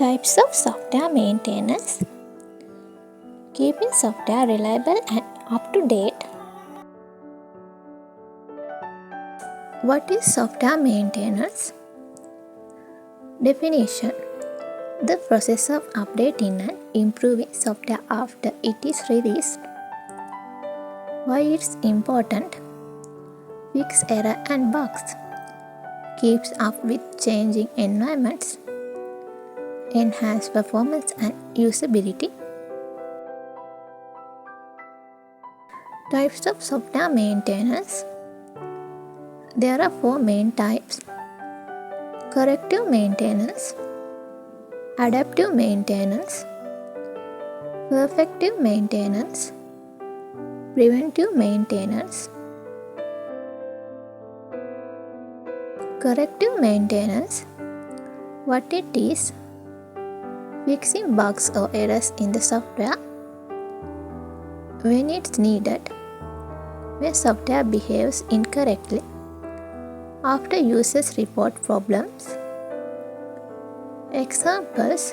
Types of software maintenance. Keeping software reliable and up to date. What is software maintenance? Definition: the process of updating and improving software after it is released. Why it's important? Fix error and bugs. Keeps up with changing environments. Enhance performance and usability. Types of software maintenance. There are 4 main types: corrective maintenance, adaptive maintenance, perfective maintenance, preventive maintenance. Corrective maintenance. What it is? Fixing bugs or errors in the software when it's needed. When software behaves incorrectly after users report problems. Examples: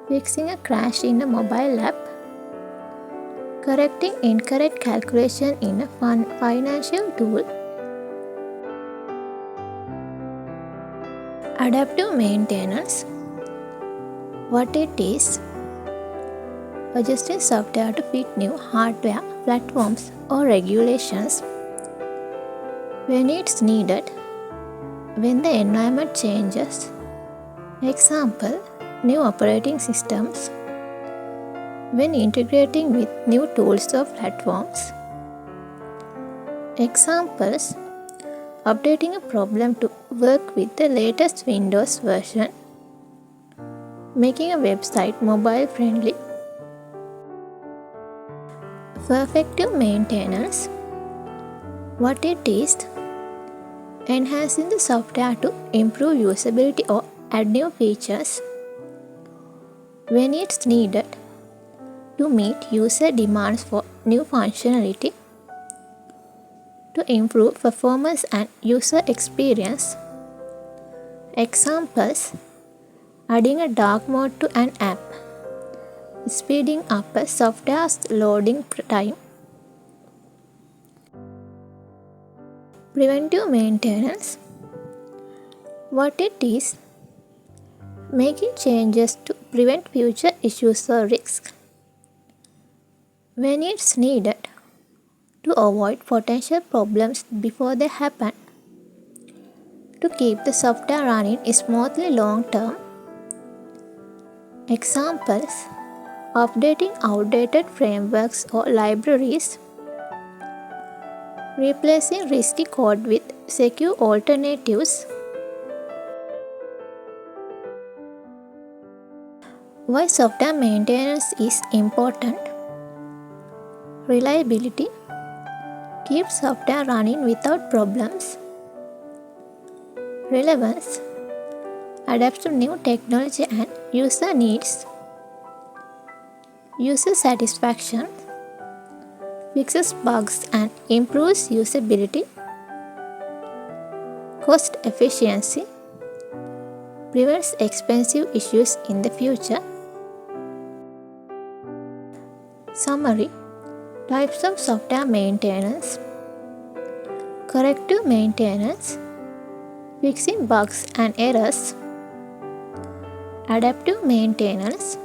fixing a crash in a mobile app, correcting incorrect calculation in a financial tool. Adaptive maintenance. What it is? Adjusting software to fit new hardware, platforms, or regulations when it's needed, when the environment changes. Example: new operating systems, when integrating with new tools or platforms. Examples: updating a problem to work with the latest Windows version, making a website mobile friendly. Perfective maintenance. What it is? Enhancing the software to improve usability or add new features when it's needed to meet user demands for new functionality, to improve performance and user experience. Examples: adding a dark mode to an app, speeding up a software's loading time. Preventive maintenance. What it is? Making changes to prevent future issues or risks when it's needed to avoid potential problems before they happen, to keep the software running smoothly long term. Examples: updating outdated frameworks or libraries, replacing risky code with secure alternatives. Why software maintenance is important? Reliability. Keep software running without problems. Relevance. Adapts to new technology and user needs. User satisfaction. Fixes bugs and improves usability. Cost efficiency. Prevents expensive issues in the future. Summary. Types of software maintenance. Corrective maintenance, fixing bugs and errors. Adaptive maintenance,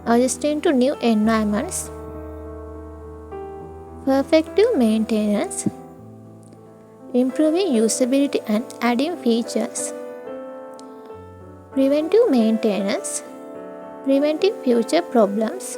adjusting to new environments. Perfective maintenance, improving usability and adding features. Preventive maintenance, preventing future problems.